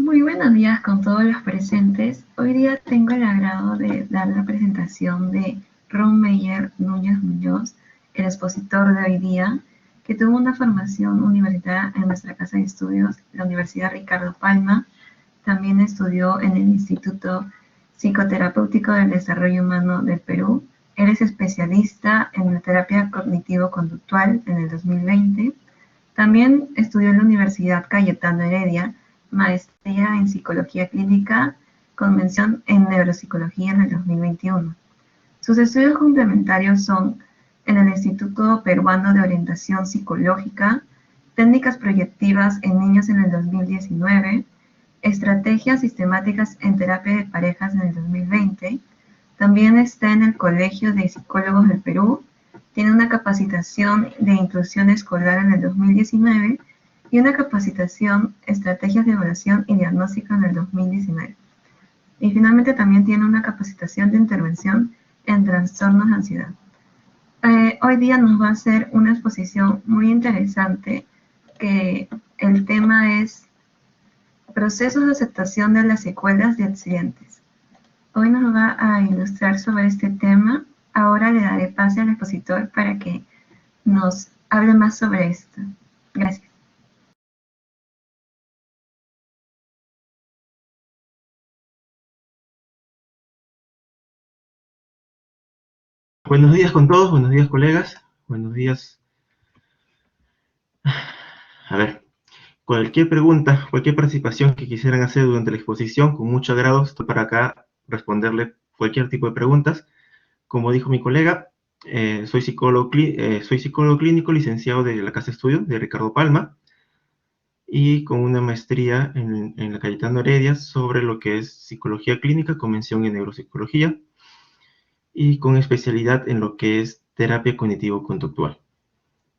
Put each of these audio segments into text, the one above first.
Muy buenos días con todos los presentes. Hoy día tengo el agrado de dar la presentación de Ron Meyer Núñez Muñoz, el expositor de hoy día, que tuvo una formación universitaria en nuestra casa de estudios, la Universidad Ricardo Palma. También estudió en el Instituto Psicoterapéutico del Desarrollo Humano del Perú. Él es especialista en la terapia cognitivo-conductual en el 2020. También estudió en la Universidad Cayetano Heredia, maestría en Psicología Clínica, con mención en Neuropsicología en el 2021. Sus estudios complementarios son en el Instituto Peruano de Orientación Psicológica, Técnicas Proyectivas en Niños en el 2019, Estrategias Sistemáticas en Terapia de Parejas en el 2020. También está en el Colegio de Psicólogos del Perú. Tiene una capacitación de inclusión escolar en el 2019 y una capacitación Estrategias de Evaluación y Diagnóstico en el 2019. Y finalmente también tiene una capacitación de intervención en trastornos de ansiedad. Hoy día nos va a hacer una exposición muy interesante que el tema es procesos de aceptación de las secuelas de accidentes. Hoy nos va a ilustrar sobre este tema. Ahora le daré pase al expositor para que nos hable más sobre esto. Gracias. Buenos días con todos, buenos días colegas, buenos días. A ver, cualquier pregunta, cualquier participación que quisieran hacer durante la exposición, con mucho agrado estoy para acá responderle cualquier tipo de preguntas. Como dijo mi colega, soy psicólogo clínico, licenciado de la Casa de Estudio de Ricardo Palma y con una maestría en la Cayetano Heredia sobre lo que es psicología clínica con mención en neuropsicología y con especialidad en lo que es terapia cognitivo-conductual.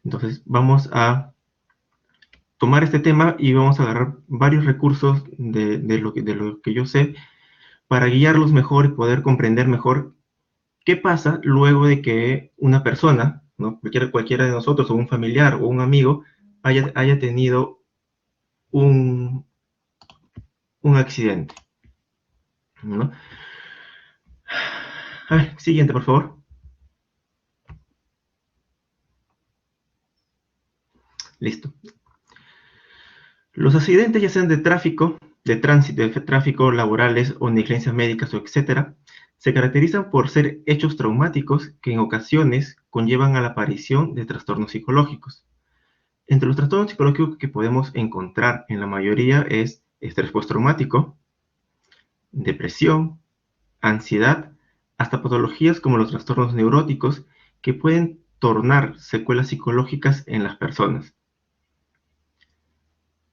Entonces, vamos a tomar este tema y vamos a agarrar varios recursos de lo que yo sé para guiarlos mejor y poder comprender mejor qué pasa luego de que una persona, ¿no? cualquiera de nosotros, o un familiar o un amigo, haya tenido un accidente, ¿no? A ver, siguiente, por favor. Listo. Los accidentes, ya sean de tráfico, de tránsito, de tráfico, laborales o negligencias médicas o etcétera, se caracterizan por ser hechos traumáticos que en ocasiones conllevan a la aparición de trastornos psicológicos. Entre los trastornos psicológicos que podemos encontrar en la mayoría es estrés postraumático, depresión, ansiedad, hasta patologías como los trastornos neuróticos que pueden tornar secuelas psicológicas en las personas.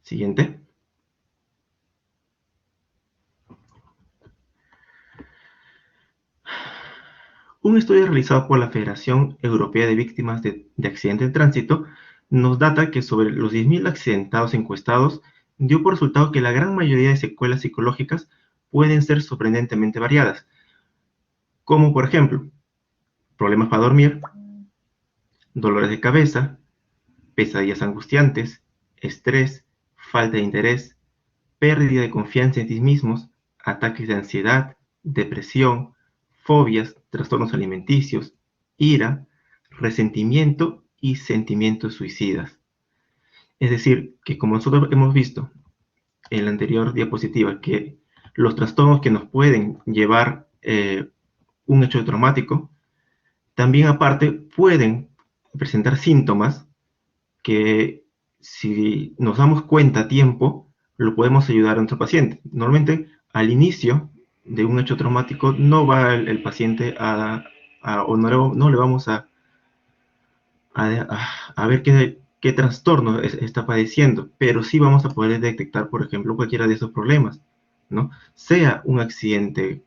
Siguiente. Un estudio realizado por la Federación Europea de Víctimas de Accidentes de Tránsito nos data que sobre los 10.000 accidentados encuestados dio por resultado que la gran mayoría de secuelas psicológicas pueden ser sorprendentemente variadas, como por ejemplo, problemas para dormir, dolores de cabeza, pesadillas angustiantes, estrés, falta de interés, pérdida de confianza en ti mismos, ataques de ansiedad, depresión, fobias, trastornos alimenticios, ira, resentimiento y sentimientos suicidas. Es decir, que como nosotros hemos visto en la anterior diapositiva, que los trastornos que nos pueden llevar un hecho traumático, también aparte pueden presentar síntomas que si nos damos cuenta a tiempo, lo podemos ayudar a nuestro paciente. Normalmente, al inicio de un hecho traumático, no va el paciente o no le vamos a ver qué trastorno está padeciendo, pero sí vamos a poder detectar, por ejemplo, cualquiera de esos problemas, ¿no? Sea un accidente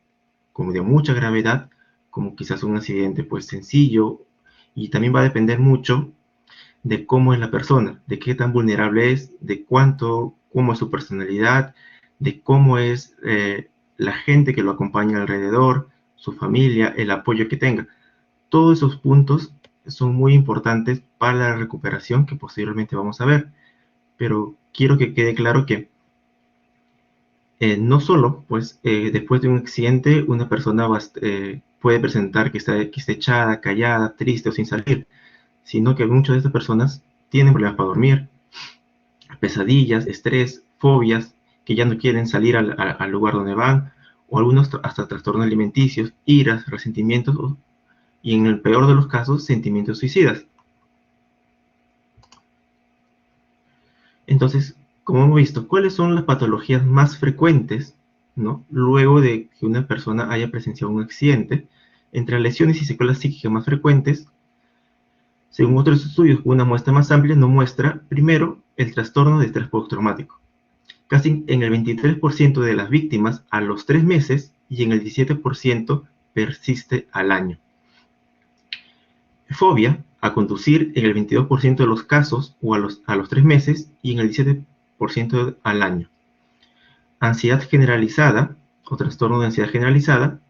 como de mucha gravedad, como quizás un accidente pues sencillo, y también va a depender mucho de cómo es la persona, de qué tan vulnerable es, de cómo es su personalidad, de cómo es la gente que lo acompaña alrededor, su familia, el apoyo que tenga. Todos esos puntos son muy importantes para la recuperación que posteriormente vamos a ver. Pero quiero que quede claro que No solo, pues, después de un accidente, una persona puede presentar que está echada, callada, triste o sin salir, sino que muchas de estas personas tienen problemas para dormir, pesadillas, estrés, fobias, que ya no quieren salir al lugar donde van, o algunos hasta trastornos alimenticios, iras, resentimientos, y en el peor de los casos, sentimientos suicidas. Entonces, como hemos visto, ¿cuáles son las patologías más frecuentes, ¿no?, luego de que una persona haya presenciado un accidente? Entre las lesiones y secuelas psíquicas más frecuentes, según otros estudios, una muestra más amplia nos muestra, primero, el trastorno de estrés postraumático. Casi en el 23% de las víctimas a los 3 meses y en el 17% persiste al año. Fobia a conducir en el 22% de los casos o a los 3 meses y en el 17% al año. Ansiedad generalizada o trastorno de ansiedad generalizada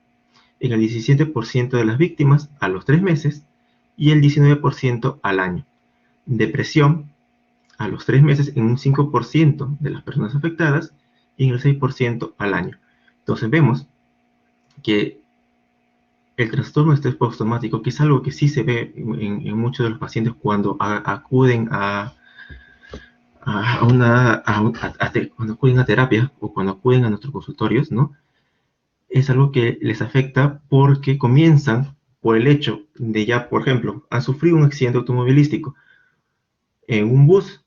en el 17% de las víctimas a los 3 meses y el 19% al año. Depresión a los 3 meses en un 5% de las personas afectadas y en el 6% al año. Entonces vemos que el trastorno de estrés postraumático, que es algo que sí se ve en muchos de los pacientes cuando acuden cuando acuden a terapia o cuando acuden a nuestros consultorios, ¿no? Es algo que les afecta porque comienzan por el hecho de ya, por ejemplo, han sufrido un accidente automovilístico en un bus,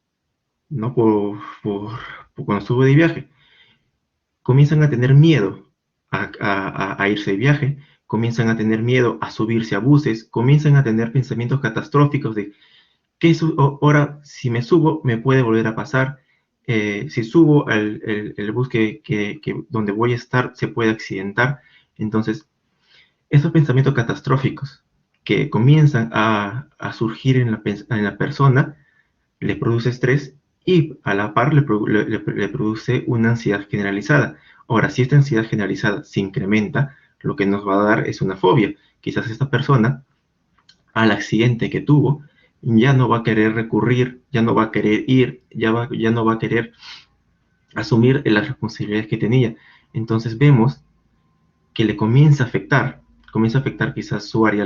¿no? Por cuando estuvo de viaje, comienzan a tener miedo a irse de viaje, comienzan a tener miedo a subirse a buses, comienzan a tener pensamientos catastróficos de que ahora si me subo me puede volver a pasar, si subo el bus donde voy a estar se puede accidentar. Entonces, esos pensamientos catastróficos que comienzan a surgir en la persona le produce estrés y a la par le produce una ansiedad generalizada. Ahora, si esta ansiedad generalizada se incrementa, lo que nos va a dar es una fobia. Quizás esta persona, al accidente que tuvo, ya no va a querer recurrir, ya no va a querer ir, ya no va a querer asumir las responsabilidades que tenía. Entonces vemos que le comienza a afectar quizás su área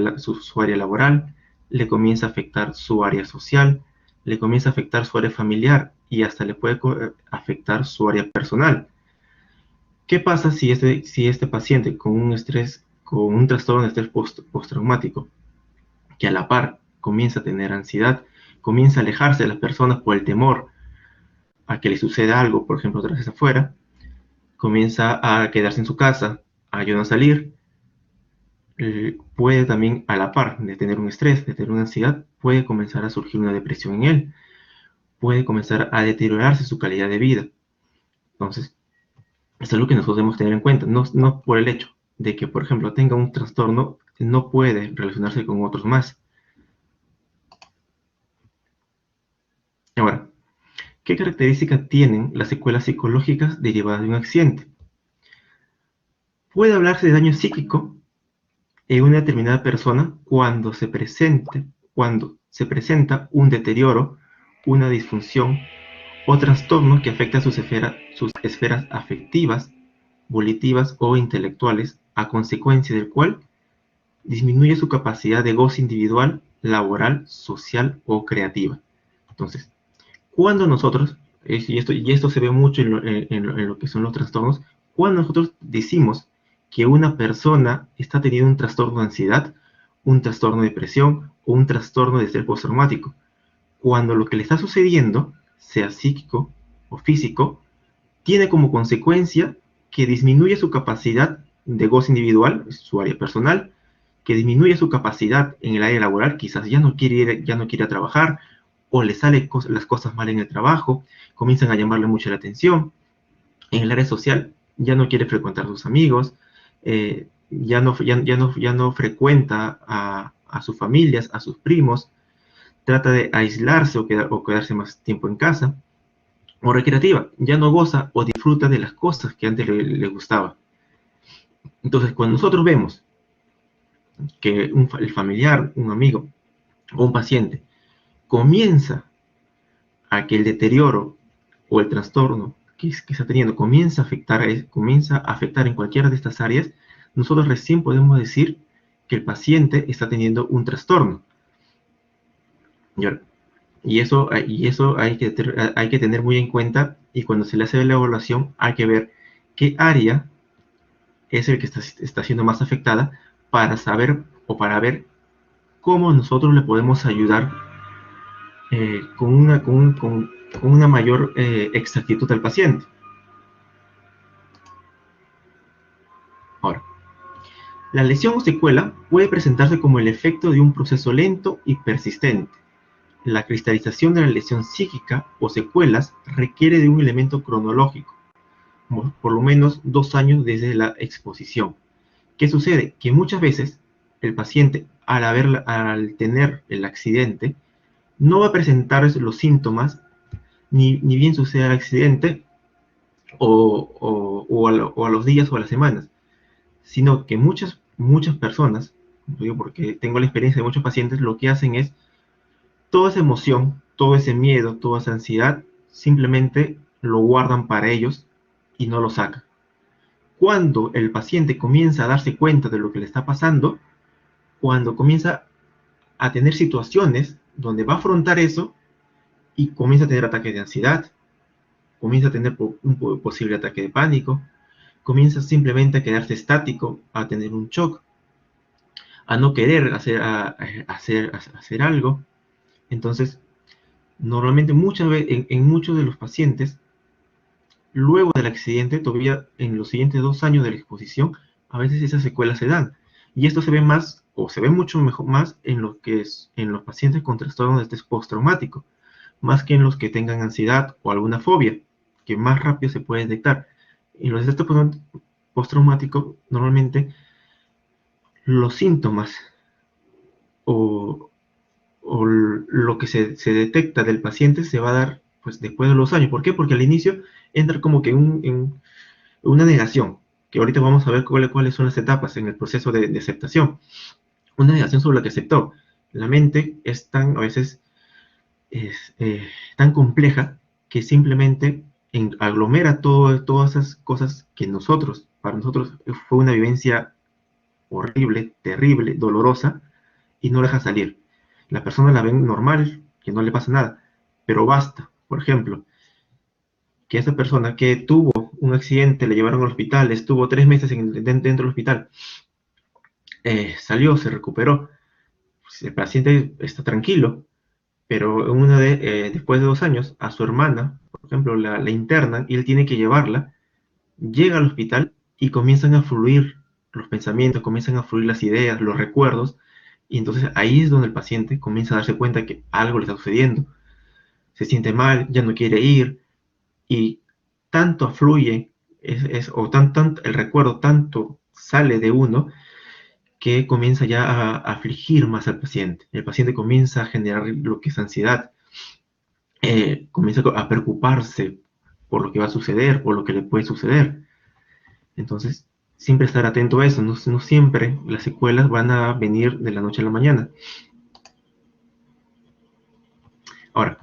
laboral, le comienza a afectar su área social, le comienza a afectar su área familiar y hasta le puede afectar su área personal. ¿Qué pasa si este paciente con un trastorno de estrés postraumático, que a la par comienza a tener ansiedad, comienza a alejarse de las personas por el temor a que le suceda algo, por ejemplo, otra vez afuera, comienza a quedarse en su casa, a no salir, puede también, a la par de tener un estrés, de tener una ansiedad, puede comenzar a surgir una depresión en él, puede comenzar a deteriorarse su calidad de vida. Entonces, es algo que nosotros debemos tener en cuenta, no por el hecho de que, por ejemplo, tenga un trastorno, no puede relacionarse con otros más. Ahora, ¿qué características tienen las secuelas psicológicas derivadas de un accidente? Puede hablarse de daño psíquico en una determinada persona cuando se presenta un deterioro, una disfunción o trastorno que afecta sus esferas afectivas, volitivas o intelectuales, a consecuencia del cual disminuye su capacidad de goce individual, laboral, social o creativa. Entonces, cuando nosotros, y esto se ve mucho en lo que son los trastornos, cuando nosotros decimos que una persona está teniendo un trastorno de ansiedad, un trastorno de depresión o un trastorno de estrés postraumático, cuando lo que le está sucediendo, sea psíquico o físico, tiene como consecuencia que disminuye su capacidad de goce individual, su área personal, que disminuye su capacidad en el área laboral, quizás ya no quiere ir a trabajar, o le salen las cosas mal en el trabajo, comienzan a llamarle mucho la atención. En el área social ya no quiere frecuentar a sus amigos, ya no frecuenta a sus familias, a sus primos, trata de aislarse o quedarse más tiempo en casa. O recreativa, ya no goza o disfruta de las cosas que antes le gustaba. Entonces, cuando nosotros vemos que el familiar, un amigo o un paciente comienza a que el deterioro o el trastorno que está teniendo comienza a afectar en cualquiera de estas áreas, nosotros recién podemos decir que el paciente está teniendo un trastorno. Y eso hay que tener muy en cuenta, y cuando se le hace la evaluación hay que ver qué área es el que está siendo más afectada para saber o para ver cómo nosotros le podemos ayudar con una mayor exactitud al paciente. Ahora, la lesión o secuela puede presentarse como el efecto de un proceso lento y persistente. La cristalización de la lesión psíquica o secuelas requiere de un elemento cronológico, por lo menos 2 años desde la exposición. ¿Qué sucede? Que muchas veces el paciente, al tener el accidente, no va a presentar los síntomas, ni bien sucede el accidente, o a los días o a las semanas, sino que muchas personas, digo porque tengo la experiencia de muchos pacientes, lo que hacen es toda esa emoción, todo ese miedo, toda esa ansiedad, simplemente lo guardan para ellos y no lo sacan. Cuando el paciente comienza a darse cuenta de lo que le está pasando, cuando comienza a tener situaciones donde va a afrontar eso y comienza a tener ataques de ansiedad, comienza a tener un posible ataque de pánico, comienza simplemente a quedarse estático, a tener un shock, a no querer hacer algo. Entonces, normalmente en muchos de los pacientes, luego del accidente, todavía en los siguientes 2 años de la exposición, a veces esas secuelas se dan. Y esto se ve más, o se ve mucho mejor más en los pacientes con trastorno de estrés postraumático, más que en los que tengan ansiedad o alguna fobia, que más rápido se puede detectar. En los estrés postraumático, normalmente los síntomas o lo que se detecta del paciente se va a dar pues después de los años. ¿Por qué? Porque al inicio entra como que en una negación, que ahorita vamos a ver cuáles son las etapas en el proceso de aceptación. Una negación sobre la que aceptó. La mente es a veces tan compleja que simplemente aglomera todas esas cosas que para nosotros fue una vivencia horrible, terrible, dolorosa, y no deja salir. La persona la ven normal, que no le pasa nada, pero basta. Por ejemplo, que esa persona que tuvo un accidente, le llevaron al hospital, estuvo 3 meses dentro del hospital, salió, se recuperó, pues el paciente está tranquilo, pero después de 2 años, a su hermana, por ejemplo, la internan y él tiene que llevarla, llega al hospital y comienzan a fluir los pensamientos, comienzan a fluir las ideas, los recuerdos, y entonces ahí es donde el paciente comienza a darse cuenta que algo le está sucediendo. Se siente mal, ya no quiere ir, y tanto afluye, el recuerdo tanto sale de uno, que comienza ya a afligir más al paciente. El paciente comienza a generar lo que es ansiedad, comienza a preocuparse por lo que va a suceder, por lo que le puede suceder. Entonces, siempre estar atento a eso, no siempre las secuelas van a venir de la noche a la mañana. Ahora,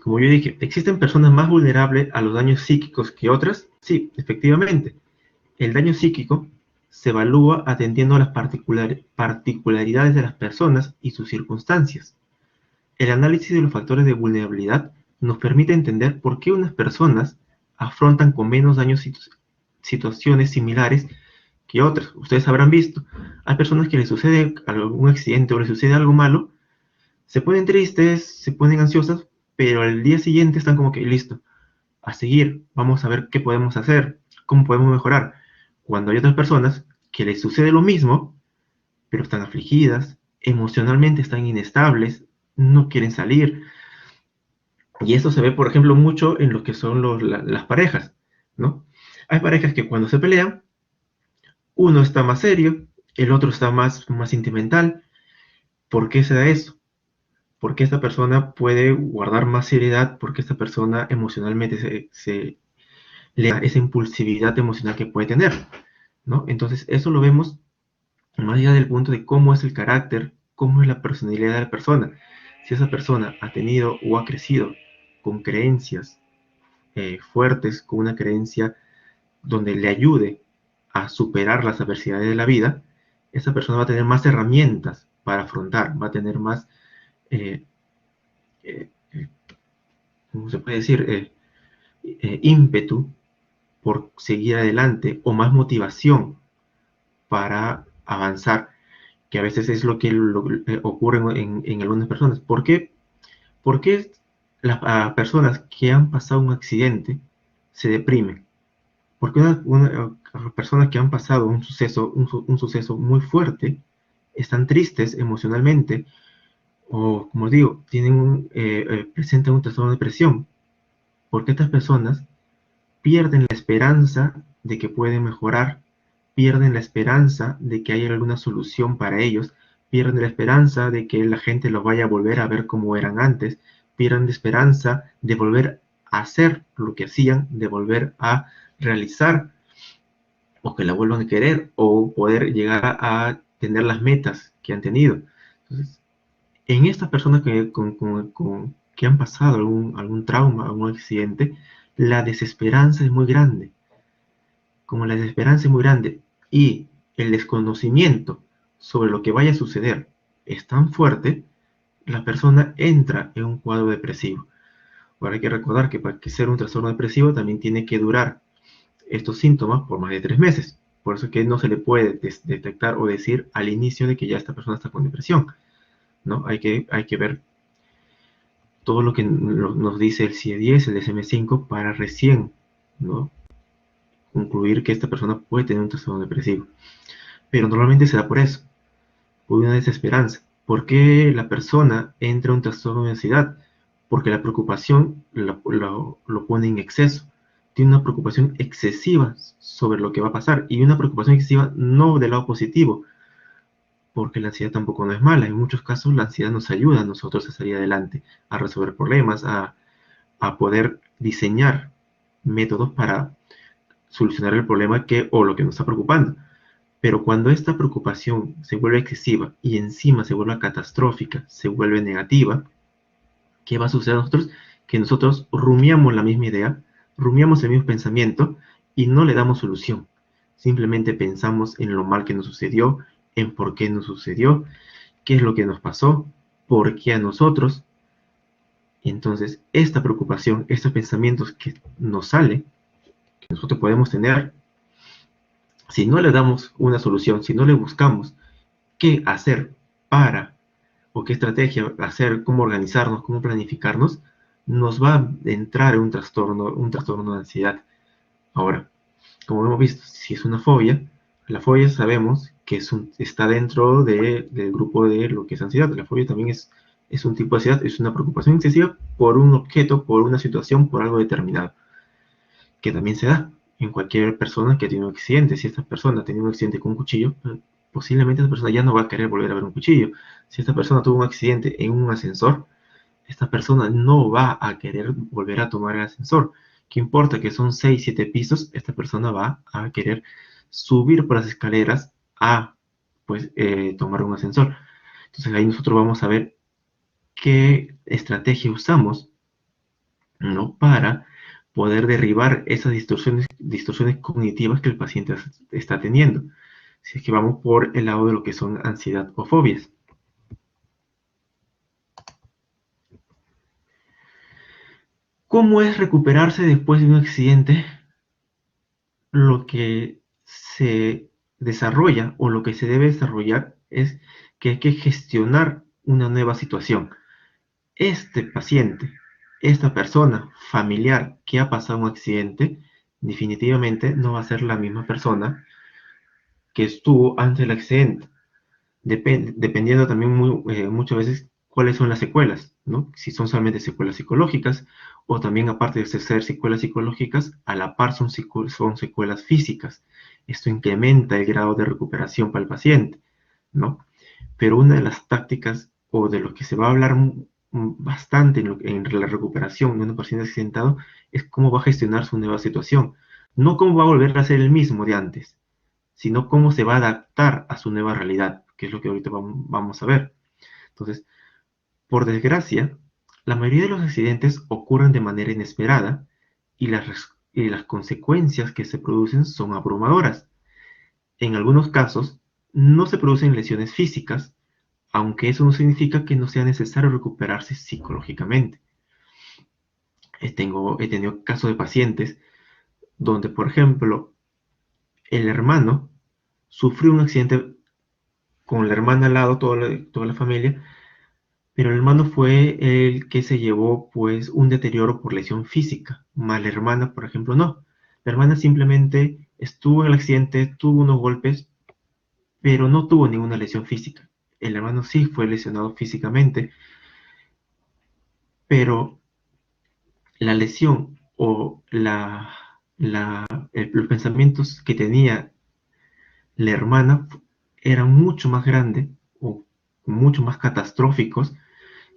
como yo dije, ¿existen personas más vulnerables a los daños psíquicos que otras? Sí, efectivamente. El daño psíquico se evalúa atendiendo a las particularidades de las personas y sus circunstancias. El análisis de los factores de vulnerabilidad nos permite entender por qué unas personas afrontan con menos daños situaciones similares que otras. Ustedes habrán visto, hay personas que les sucede algún accidente o les sucede algo malo, se ponen tristes, se ponen ansiosas, pero al día siguiente están como que listo, a seguir, vamos a ver qué podemos hacer, cómo podemos mejorar. Cuando hay otras personas que les sucede lo mismo, pero están afligidas, emocionalmente están inestables, no quieren salir. Y eso se ve, por ejemplo, mucho en lo que son las parejas, ¿no? Hay parejas que cuando se pelean, uno está más serio, el otro está más sentimental. ¿Por qué se da eso? Porque esta persona puede guardar más seriedad, porque esta persona emocionalmente le da esa impulsividad emocional que puede tener, ¿no? Entonces, eso lo vemos más allá del punto de cómo es el carácter, cómo es la personalidad de la persona. Si esa persona ha tenido o ha crecido con creencias fuertes, con una creencia donde le ayude a superar las adversidades de la vida, esa persona va a tener más herramientas para afrontar, va a tener más, eh, eh, ¿cómo se puede decir? Ímpetu por seguir adelante o más motivación para avanzar, que a veces es lo que ocurre en algunas personas. ¿Por qué? Porque las personas que han pasado un accidente se deprimen? Porque personas que han pasado un suceso muy fuerte están tristes emocionalmente o, como digo, presentan un trastorno de depresión, porque estas personas pierden la esperanza de que pueden mejorar, pierden la esperanza de que haya alguna solución para ellos, pierden la esperanza de que la gente los vaya a volver a ver como eran antes, pierden la esperanza de volver a hacer lo que hacían, de volver a realizar o que la vuelvan a querer o poder llegar a tener las metas que han tenido. Entonces, en estas personas que han pasado algún trauma, algún accidente, la desesperanza es muy grande. Como la desesperanza es muy grande y el desconocimiento sobre lo que vaya a suceder es tan fuerte, la persona entra en un cuadro depresivo. Ahora hay que recordar que para que sea un trastorno depresivo también tiene que durar estos síntomas por más de 3 meses. Por eso que no se le puede detectar o decir al inicio de que ya esta persona está con depresión, ¿no? Hay que ver todo lo que nos dice el CIE-10, el DSM-5, para recién, ¿no?, concluir que esta persona puede tener un trastorno depresivo. Pero normalmente se da por eso, por una desesperanza. ¿Por qué la persona entra en un trastorno de ansiedad? Porque la preocupación lo pone en exceso. Tiene una preocupación excesiva sobre lo que va a pasar, y una preocupación excesiva no del lado positivo, porque la ansiedad tampoco no es mala. En muchos casos la ansiedad nos ayuda a nosotros a salir adelante, a resolver problemas, a poder diseñar métodos para solucionar el problema o lo que nos está preocupando. Pero cuando esta preocupación se vuelve excesiva y encima se vuelve catastrófica, se vuelve negativa, ¿qué va a suceder a nosotros? Que nosotros rumiamos la misma idea, rumiamos el mismo pensamiento y no le damos solución. Simplemente pensamos en lo mal que nos sucedió, en por qué nos sucedió, qué es lo que nos pasó, por qué a nosotros. Y entonces esta preocupación, estos pensamientos que nos salen, que nosotros podemos tener, si no le damos una solución, si no le buscamos qué hacer para, o qué estrategia hacer, cómo organizarnos, cómo planificarnos, nos va a entrar en un trastorno de ansiedad. Ahora, como hemos visto, si es una fobia, la fobia sabemos que está dentro del grupo de lo que es ansiedad. La fobia también es un tipo de ansiedad, es una preocupación excesiva por un objeto, por una situación, por algo determinado, que también se da en cualquier persona que tiene un accidente. Si esta persona tiene un accidente con un cuchillo, posiblemente esa persona ya no va a querer volver a ver un cuchillo. Si esta persona tuvo un accidente en un ascensor, esta persona no va a querer volver a tomar el ascensor. ¿Qué importa que son 6, 7 pisos? Esta persona va a querer subir por las escaleras a tomar un ascensor. Entonces ahí nosotros vamos a ver qué estrategia usamos, ¿no?, para poder derribar esas distorsiones cognitivas que el paciente está teniendo. Si es que vamos por el lado de lo que son ansiedad o fobias. ¿Cómo es recuperarse después de un accidente? Lo que se desarrolla o lo que se debe desarrollar es que hay que gestionar una nueva situación. Este paciente, esta persona familiar que ha pasado un accidente, definitivamente no va a ser la misma persona que estuvo antes del accidente. Dependiendo también muchas veces cuáles son las secuelas, ¿no? Si son solamente secuelas psicológicas o también, aparte de ser secuelas psicológicas, a la par son secuelas físicas. Esto incrementa el grado de recuperación para el paciente, ¿no? Pero una de las tácticas o de lo que se va a hablar bastante en la recuperación de un paciente accidentado es cómo va a gestionar su nueva situación. No cómo va a volver a ser el mismo de antes, sino cómo se va a adaptar a su nueva realidad, que es lo que ahorita vamos a ver. Entonces, por desgracia, la mayoría de los accidentes ocurren de manera inesperada y las consecuencias que se producen son abrumadoras. En algunos casos, no se producen lesiones físicas, aunque eso no significa que no sea necesario recuperarse psicológicamente. He tenido casos de pacientes donde, por ejemplo, el hermano sufrió un accidente con la hermana al lado, toda la familia, pero el hermano fue el que se llevó pues un deterioro por lesión física, más la hermana, por ejemplo, no. La hermana simplemente estuvo en el accidente, tuvo unos golpes, pero no tuvo ninguna lesión física. El hermano sí fue lesionado físicamente, pero la lesión o los pensamientos que tenía la hermana eran mucho más grandes o mucho más catastróficos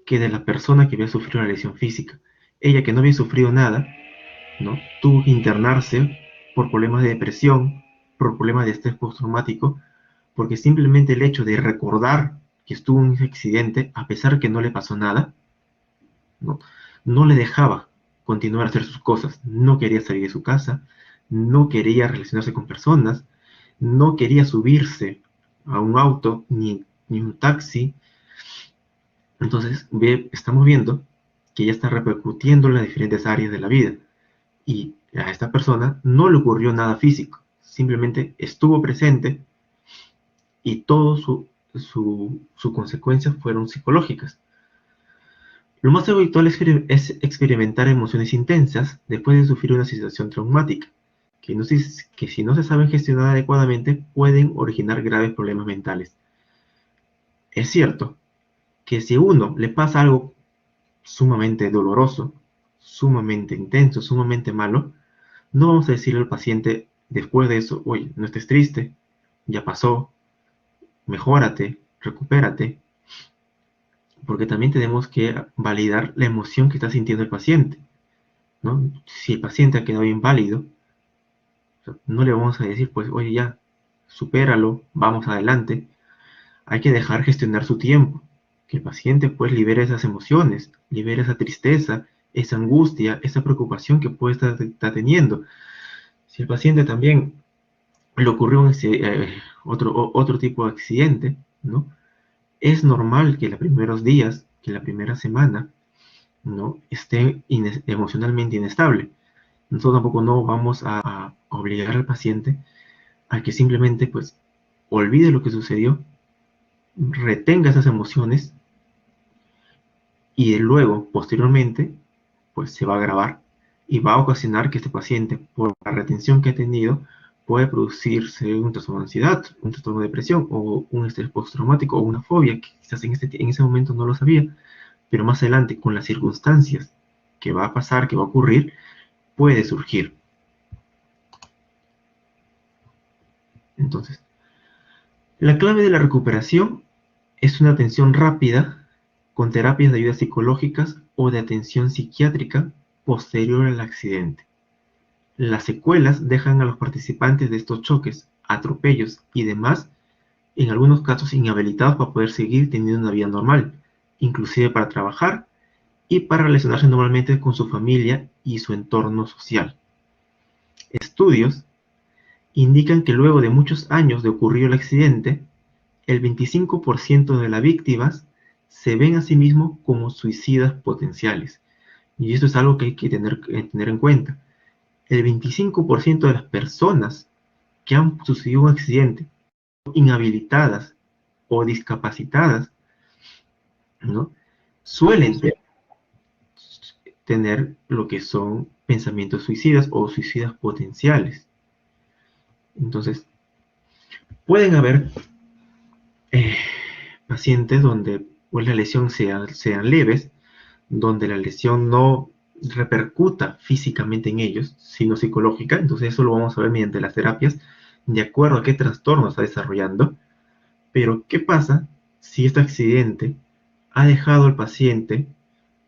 que de la persona que había sufrido la lesión física. Ella, que no había sufrido nada, ¿no? Tuvo que internarse por problemas de depresión, por problemas de estrés postraumático, porque simplemente el hecho de recordar que estuvo en ese accidente, a pesar que no le pasó nada, ¿no? No le dejaba continuar a hacer sus cosas. No quería salir de su casa, no quería relacionarse con personas, no quería subirse a un auto ni un taxi. Entonces, estamos viendo que ya está repercutiendo en las diferentes áreas de la vida. Y a esta persona no le ocurrió nada físico, simplemente estuvo presente y todo su consecuencias fueron psicológicas. Lo más habitual es experimentar emociones intensas después de sufrir una situación traumática, que si no se saben gestionar adecuadamente pueden originar graves problemas mentales. Es cierto que si a uno le pasa algo sumamente doloroso, sumamente intenso, sumamente malo, no vamos a decirle al paciente después de eso, oye, no estés triste, ya pasó, mejórate, recupérate, porque también tenemos que validar la emoción que está sintiendo el paciente, ¿no? Si el paciente ha quedado inválido, no le vamos a decir, pues, oye, ya, supéralo, vamos adelante. Hay que dejar gestionar su tiempo, que el paciente pues libere esas emociones, libere esa tristeza, esa angustia, esa preocupación que puede estar teniendo. Si el paciente también le ocurrió otro tipo de accidente, ¿no? Es normal que los primeros días, que la primera semana, ¿no? Esté emocionalmente inestable. Nosotros tampoco no vamos a obligar al paciente a que simplemente pues olvide lo que sucedió, retenga esas emociones y luego, posteriormente, pues se va a agravar y va a ocasionar que este paciente, por la retención que ha tenido, puede producirse un trastorno de ansiedad, un trastorno de depresión o un estrés postraumático o una fobia, que quizás en ese momento no lo sabía, pero más adelante, con las circunstancias que va a pasar, que va a ocurrir, puede surgir. Entonces, la clave de la recuperación es una atención rápida con terapias de ayuda psicológicas o de atención psiquiátrica posterior al accidente. Las secuelas dejan a los participantes de estos choques, atropellos y demás, en algunos casos inhabilitados para poder seguir teniendo una vida normal, inclusive para trabajar y para relacionarse normalmente con su familia y su entorno social. Estudios indican que luego de muchos años de ocurrido el accidente, el 25% de las víctimas se ven a sí mismos como suicidas potenciales. Y esto es algo que hay que tener en cuenta. El 25% de las personas que han sucedido un accidente, inhabilitadas o discapacitadas, ¿no? Suelen tener lo que son pensamientos suicidas o suicidas potenciales. Entonces, pueden haber pacientes donde pues, la lesión sean leves, donde la lesión no repercuta físicamente en ellos, sino psicológica. Entonces eso lo vamos a ver mediante las terapias, de acuerdo a qué trastorno está desarrollando. Pero, ¿qué pasa si este accidente ha dejado al paciente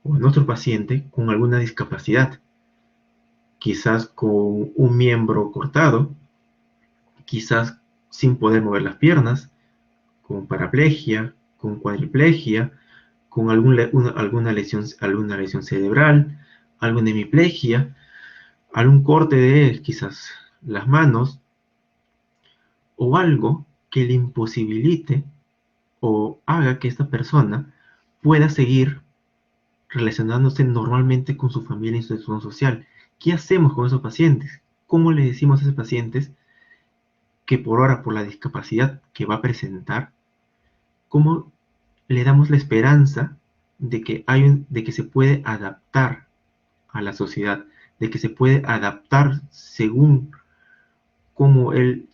o a nuestro paciente con alguna discapacidad? Quizás con un miembro cortado, quizás sin poder mover las piernas, con paraplegia, con cuadriplegia, con alguna lesión cerebral, alguna hemiplegia, algún corte de quizás las manos o algo que le imposibilite o haga que esta persona pueda seguir relacionándose normalmente con su familia y su entorno social. ¿Qué hacemos con esos pacientes? ¿Cómo le decimos a esos pacientes que por ahora, por la discapacidad que va a presentar, cómo le damos la esperanza de que se puede adaptar a la sociedad, de que se puede adaptar según cómo él,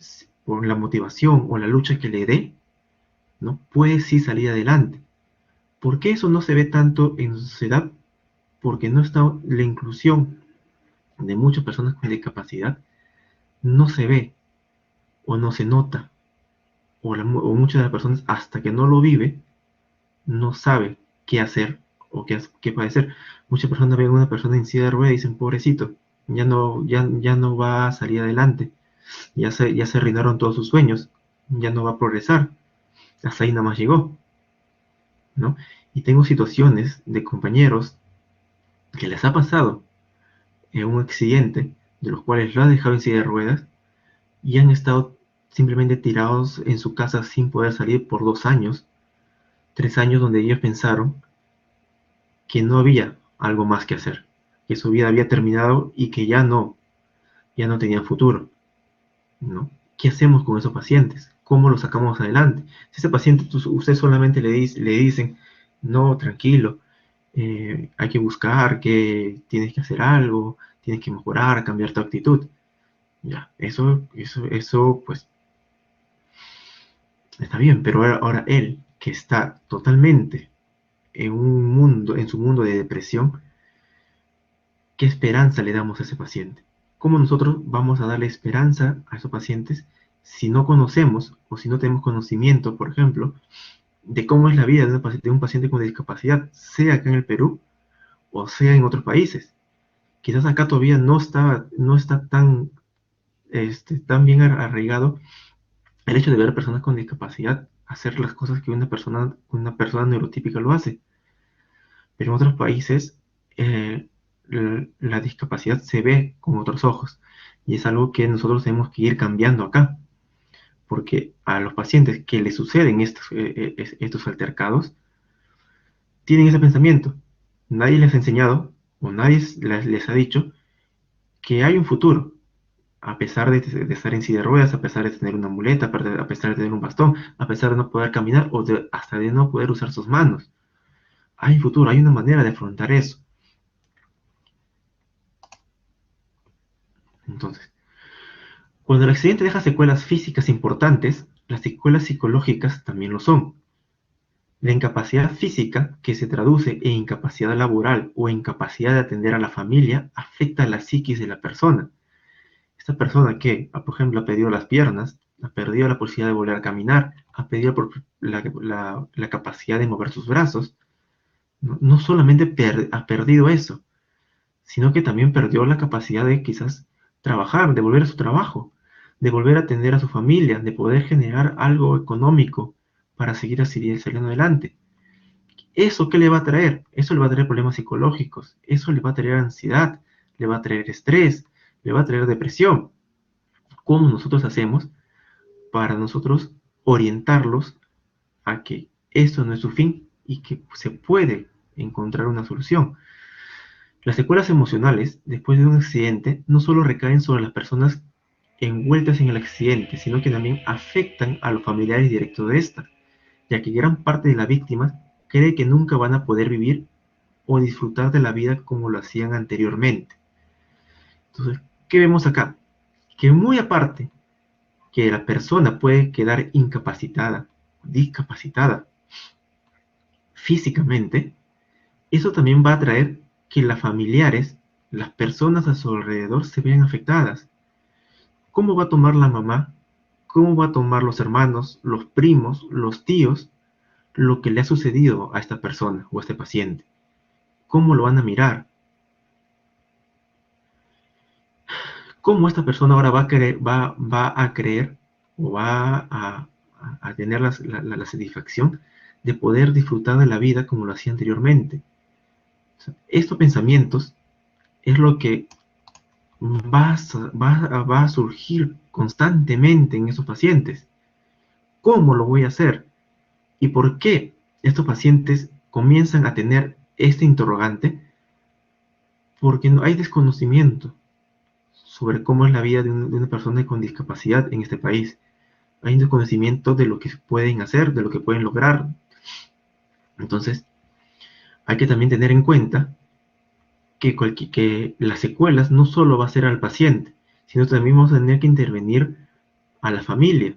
por la motivación o la lucha que le dé, ¿no? Puede sí salir adelante? ¿Por qué eso no se ve tanto en sociedad? Porque no está la inclusión de muchas personas con discapacidad, no se ve o no se nota, o muchas de las personas hasta que no lo vive, no sabe qué hacer o qué puede hacer. Muchas personas ven a una persona en silla de ruedas y dicen, pobrecito, ya no va a salir adelante, ya se arruinaron todos sus sueños, ya no va a progresar, hasta ahí nada más llegó, ¿no? Y tengo situaciones de compañeros que les ha pasado en un accidente, de los cuales lo ha dejado en silla de ruedas, y han estado simplemente tirados en su casa sin poder salir por 2 años, 3 años, donde ellos pensaron que no había algo más que hacer, que su vida había terminado y que ya no tenían futuro, ¿no? ¿Qué hacemos con esos pacientes? ¿Cómo los sacamos adelante? Si ese paciente, usted solamente le dicen, no, tranquilo, hay que buscar, que tienes que hacer algo, tienes que mejorar, cambiar tu actitud. Ya, eso, pues, está bien, pero ahora él, que está totalmente en su mundo de depresión, ¿qué esperanza le damos a ese paciente? ¿Cómo nosotros vamos a darle esperanza a esos pacientes si no conocemos o si no tenemos conocimiento, por ejemplo, de cómo es la vida de un paciente con discapacidad, sea acá en el Perú o sea en otros países? Quizás acá todavía no está tan bien arraigado el hecho de ver a personas con discapacidad hacer las cosas que una persona neurotípica lo hace. Pero en otros países la discapacidad se ve con otros ojos y es algo que nosotros tenemos que ir cambiando acá, porque a los pacientes que les suceden estos altercados tienen ese pensamiento. Nadie les ha enseñado o nadie les ha dicho que hay un futuro, a pesar de estar en silla de ruedas, a pesar de tener una muleta, a pesar de tener un bastón, a pesar de no poder caminar o hasta de no poder usar sus manos. Hay un futuro, hay una manera de afrontar eso. Entonces, cuando el accidente deja secuelas físicas importantes, las secuelas psicológicas también lo son. La incapacidad física, que se traduce en incapacidad laboral o incapacidad de atender a la familia, afecta a la psiquis de la persona. Esta persona que, por ejemplo, ha perdido las piernas, ha perdido la posibilidad de volver a caminar, ha perdido la capacidad de mover sus brazos, no solamente ha perdido eso, sino que también perdió la capacidad de quizás trabajar, de volver a su trabajo, de volver a atender a su familia, de poder generar algo económico para seguir saliendo adelante. ¿Eso qué le va a traer? Eso le va a traer problemas psicológicos, eso le va a traer ansiedad, le va a traer estrés, le va a traer depresión. ¿Cómo nosotros hacemos para nosotros orientarlos a que esto no es su fin y que se puede encontrar una solución? Las secuelas emocionales después de un accidente no solo recaen sobre las personas envueltas en el accidente, sino que también afectan a los familiares directos de esta, ya que gran parte de las víctimas cree que nunca van a poder vivir o disfrutar de la vida como lo hacían anteriormente. Entonces, ¿qué vemos acá? Que muy aparte que la persona puede quedar incapacitada, discapacitada físicamente, eso también va a traer que las familiares, las personas a su alrededor se vean afectadas. ¿Cómo va a tomar la mamá? ¿Cómo va a tomar los hermanos, los primos, los tíos, lo que le ha sucedido a esta persona o a este paciente? ¿Cómo lo van a mirar? ¿Cómo esta persona ahora va a creer o va a tener la satisfacción de poder disfrutar de la vida como lo hacía anteriormente? O sea, estos pensamientos es lo que va a surgir constantemente en esos pacientes. ¿Cómo lo voy a hacer? ¿Y por qué estos pacientes comienzan a tener este interrogante? Porque no hay desconocimiento sobre cómo es la vida de una persona con discapacidad en este país. Hay un desconocimiento de lo que pueden hacer, de lo que pueden lograr. Entonces, hay que también tener en cuenta que las secuelas no solo va a ser al paciente, sino también vamos a tener que intervenir a la familia.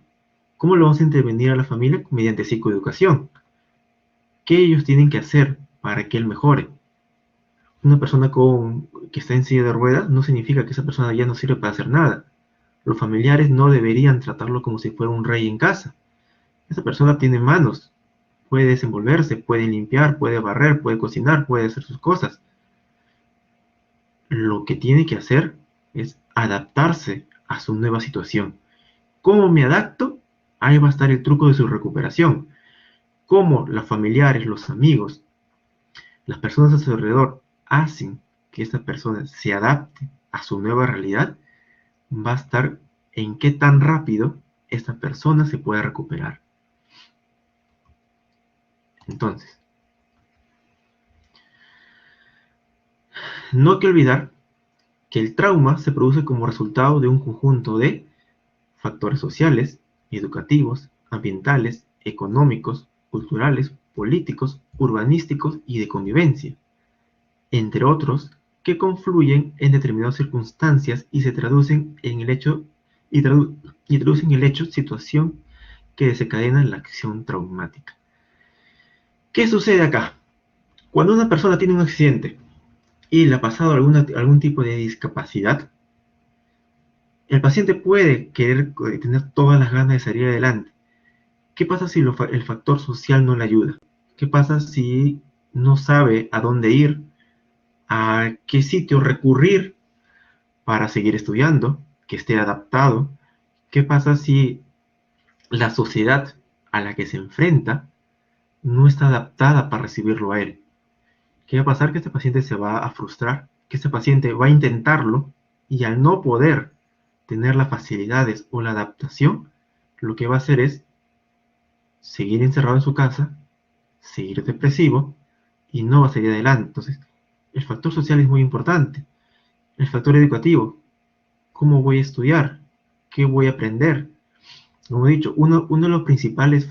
¿Cómo lo vamos a intervenir a la familia? Mediante psicoeducación. ¿Qué ellos tienen que hacer para que él mejore? Una persona que está en silla de ruedas no significa que esa persona ya no sirve para hacer nada. Los familiares no deberían tratarlo como si fuera un rey en casa. Esa persona tiene manos, puede desenvolverse, puede limpiar, puede barrer, puede cocinar, puede hacer sus cosas. Lo que tiene que hacer es adaptarse a su nueva situación. ¿Cómo me adapto? Ahí va a estar el truco de su recuperación. Cómo los familiares, los amigos, las personas a su alrededor hacen que esta persona se adapte a su nueva realidad, va a estar en qué tan rápido esta persona se puede recuperar. Entonces, no hay que olvidar que el trauma se produce como resultado de un conjunto de factores sociales, educativos, ambientales, económicos, culturales, políticos, urbanísticos y de convivencia, entre otros, que confluyen en determinadas circunstancias y se traducen en el hecho y traducen el hecho situación que desencadena la acción traumática. ¿Qué sucede acá? Cuando una persona tiene un accidente y le ha pasado algún tipo de discapacidad, el paciente puede querer tener todas las ganas de salir adelante. ¿Qué pasa si el factor social no le ayuda? ¿Qué pasa si no sabe a dónde ir, a qué sitio recurrir para seguir estudiando, que esté adaptado? ¿Qué pasa si la sociedad a la que se enfrenta no está adaptada para recibirlo a él? ¿Qué va a pasar? Que este paciente se va a frustrar, que este paciente va a intentarlo y al no poder tener las facilidades o la adaptación, lo que va a hacer es seguir encerrado en su casa, seguir depresivo y no va a salir adelante. Entonces, el factor social es muy importante. El factor educativo, ¿cómo voy a estudiar? ¿Qué voy a aprender? Como he dicho, uno de los principales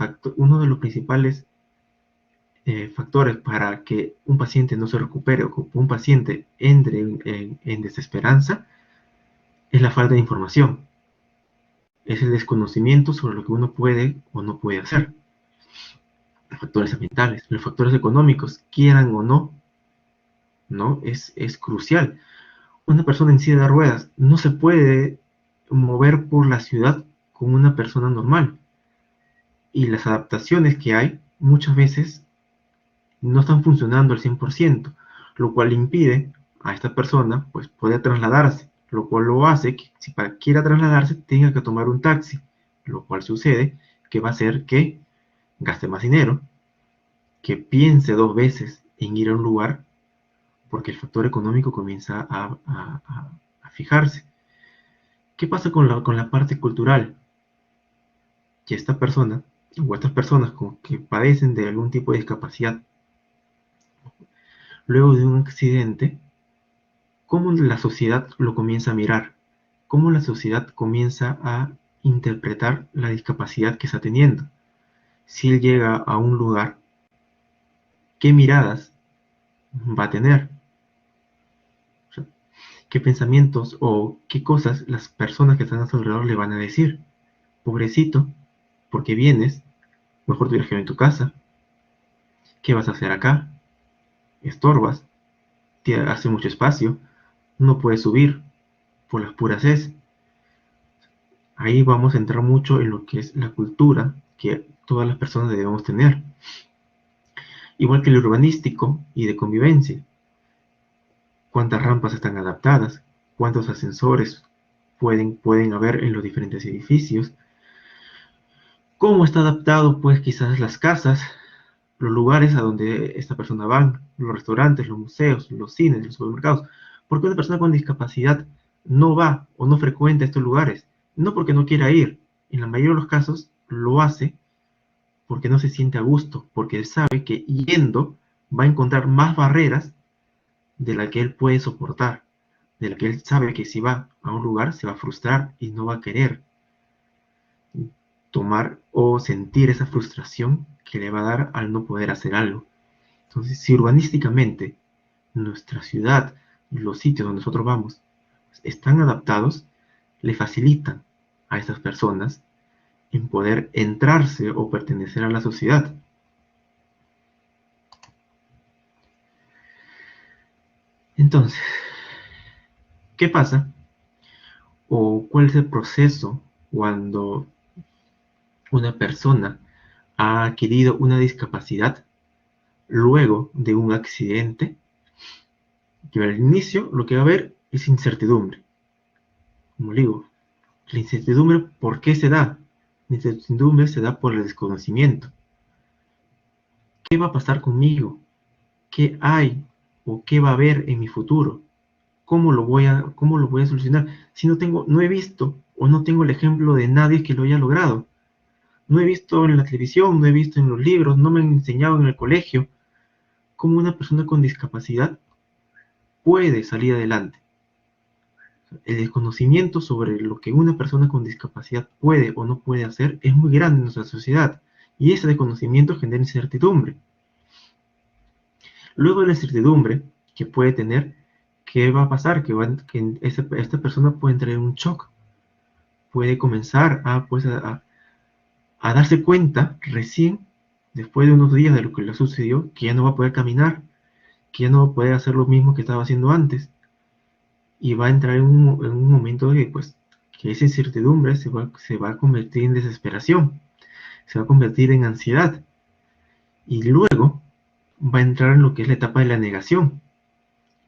factores para que un paciente no se recupere o que un paciente entre en desesperanza es la falta de información, es el desconocimiento sobre lo que uno puede o no puede hacer. Los factores ambientales, los factores económicos, quieran o no, ¿no? Es crucial. Una persona en silla de ruedas no se puede mover por la ciudad como una persona normal. Y las adaptaciones que hay muchas veces no están funcionando al 100%, lo cual impide a esta persona pues poder trasladarse, lo cual lo hace que si quiera trasladarse tenga que tomar un taxi, lo cual sucede que va a hacer que gaste más dinero, que piense dos veces en ir a un lugar porque el factor económico comienza a fijarse. ¿Qué pasa con la parte cultural? Que esta persona o estas personas que padecen de algún tipo de discapacidad luego de un accidente, cómo la sociedad lo comienza a mirar, cómo la sociedad comienza a interpretar la discapacidad que está teniendo. Si él llega a un lugar, ¿qué miradas va a tener? O sea, ¿qué pensamientos o qué cosas las personas que están a su alrededor le van a decir? Pobrecito, ¿por qué vienes? Mejor te hubieras quedado en tu casa. ¿Qué vas a hacer acá? Estorbas, te hace mucho espacio, no puedes subir por las puras es. Ahí vamos a entrar mucho en lo que es la cultura que todas las personas debemos tener. Igual que el urbanístico y de convivencia. ¿Cuántas rampas están adaptadas? ¿Cuántos ascensores pueden haber en los diferentes edificios? ¿Cómo está adaptado pues quizás las casas, los lugares a donde esta persona va, los restaurantes, los museos, los cines, los supermercados? Porque una persona con discapacidad no va o no frecuenta estos lugares, no porque no quiera ir, en la mayoría de los casos lo hace porque no se siente a gusto, porque sabe que yendo va a encontrar más barreras de las que él puede soportar, de las que él sabe que si va a un lugar se va a frustrar y no va a querer tomar o sentir esa frustración que le va a dar al no poder hacer algo. Entonces, si urbanísticamente nuestra ciudad, los sitios donde nosotros vamos, están adaptados, le facilitan a estas personas en poder entrarse o pertenecer a la sociedad. Entonces, ¿qué pasa? ¿O cuál es el proceso cuando una persona ha adquirido una discapacidad luego de un accidente? Que al inicio lo que va a haber es incertidumbre. Como digo, la incertidumbre, ¿por qué se da? La incertidumbre se da por el desconocimiento. ¿Qué va a pasar conmigo? ¿Qué hay o qué va a haber en mi futuro? ¿Cómo lo voy a solucionar? Si no he visto o no tengo el ejemplo de nadie que lo haya logrado. No he visto en la televisión, no he visto en los libros, no me han enseñado en el colegio cómo una persona con discapacidad puede salir adelante. El desconocimiento sobre lo que una persona con discapacidad puede o no puede hacer es muy grande en nuestra sociedad y ese desconocimiento genera incertidumbre. Luego de la incertidumbre que puede tener, ¿qué va a pasar? Que esta persona puede entrar en un shock, puede comenzar a darse cuenta recién, después de unos días de lo que le sucedió, que ya no va a poder caminar, que ya no va a poder hacer lo mismo que estaba haciendo antes, y va a entrar en un momento de pues, que esa incertidumbre se va a convertir en desesperación, se va a convertir en ansiedad, y luego va a entrar en lo que es la etapa de la negación,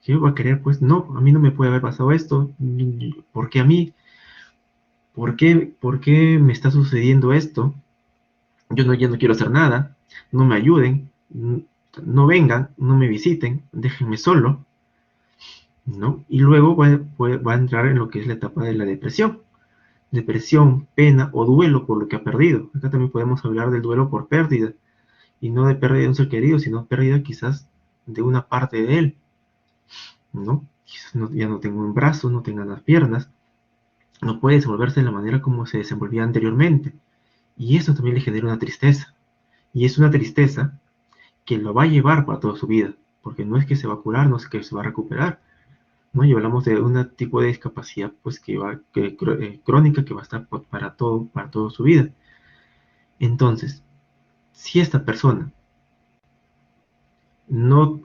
que va a querer, pues, no, a mí no me puede haber pasado esto, ¿por qué a mí? ¿Por qué me está sucediendo esto? Ya no quiero hacer nada, no me ayuden, no vengan, no me visiten, déjenme solo, ¿no? Y luego va a entrar en lo que es la etapa de la depresión, pena o duelo por lo que ha perdido. Acá también podemos hablar del duelo por pérdida, y no de pérdida de un ser querido, sino pérdida quizás de una parte de él, ¿no? Quizás ya no tengo un brazo, no tenga las piernas, no puede desenvolverse de la manera como se desenvolvía anteriormente. Y eso también le genera una tristeza. Y es una tristeza que lo va a llevar para toda su vida, porque no es que se va a curar, no es que se va a recuperar, ¿no? Y hablamos de un tipo de discapacidad pues crónica que va a estar para toda su vida. Entonces, si esta persona no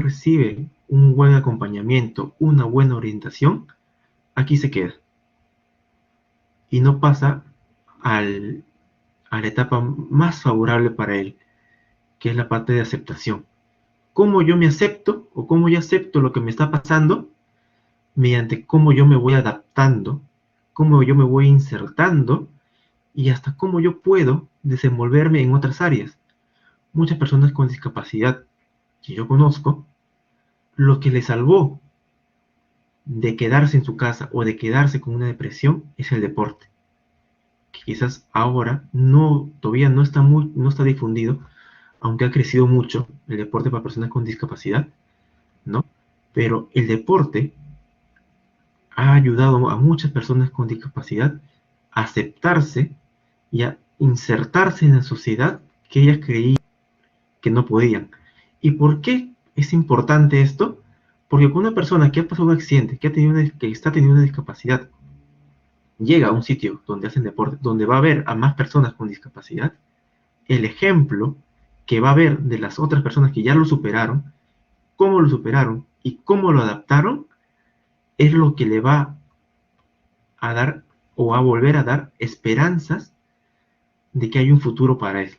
recibe un buen acompañamiento, una buena orientación, aquí se queda y no pasa al, a la etapa más favorable para él, que es la parte de aceptación. ¿Cómo yo me acepto o cómo yo acepto lo que me está pasando? Mediante cómo yo me voy adaptando, cómo yo me voy insertando y hasta cómo yo puedo desenvolverme en otras áreas. Muchas personas con discapacidad que yo conozco, lo que les salvó de quedarse en su casa o de quedarse con una depresión es el deporte, que quizás ahora todavía no está difundido, aunque ha crecido mucho el deporte para personas con discapacidad, ¿no? Pero el deporte ha ayudado a muchas personas con discapacidad a aceptarse y a insertarse en la sociedad que ellas creían que no podían. ¿Y por qué es importante esto? Porque cuando una persona que ha pasado un accidente, que está teniendo una discapacidad, llega a un sitio donde hacen deporte, donde va a ver a más personas con discapacidad, el ejemplo que va a ver de las otras personas que ya lo superaron, cómo lo superaron y cómo lo adaptaron, es lo que le va a dar o a volver a dar esperanzas de que hay un futuro para él.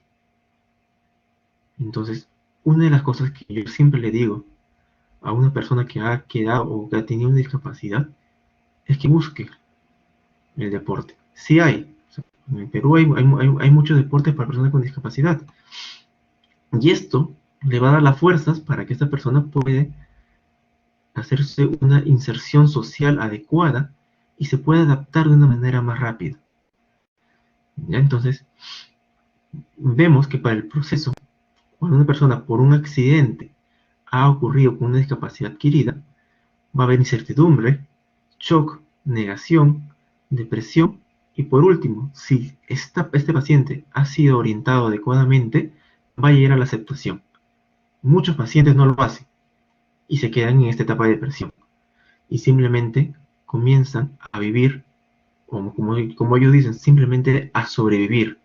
Entonces, una de las cosas que yo siempre le digo a una persona que ha quedado o que ha tenido una discapacidad es que busque el deporte. Sí hay. O sea, en Perú hay muchos deportes para personas con discapacidad. Y esto le va a dar las fuerzas para que esta persona pueda hacerse una inserción social adecuada y se puede adaptar de una manera más rápida. ¿Ya? Entonces, vemos que para el proceso, cuando una persona por un accidente ha ocurrido con una discapacidad adquirida, va a haber incertidumbre, shock, negación, depresión y por último, si este paciente ha sido orientado adecuadamente, va a llegar a la aceptación. Muchos pacientes no lo hacen y se quedan en esta etapa de depresión y simplemente comienzan a vivir, como ellos dicen, simplemente a sobrevivir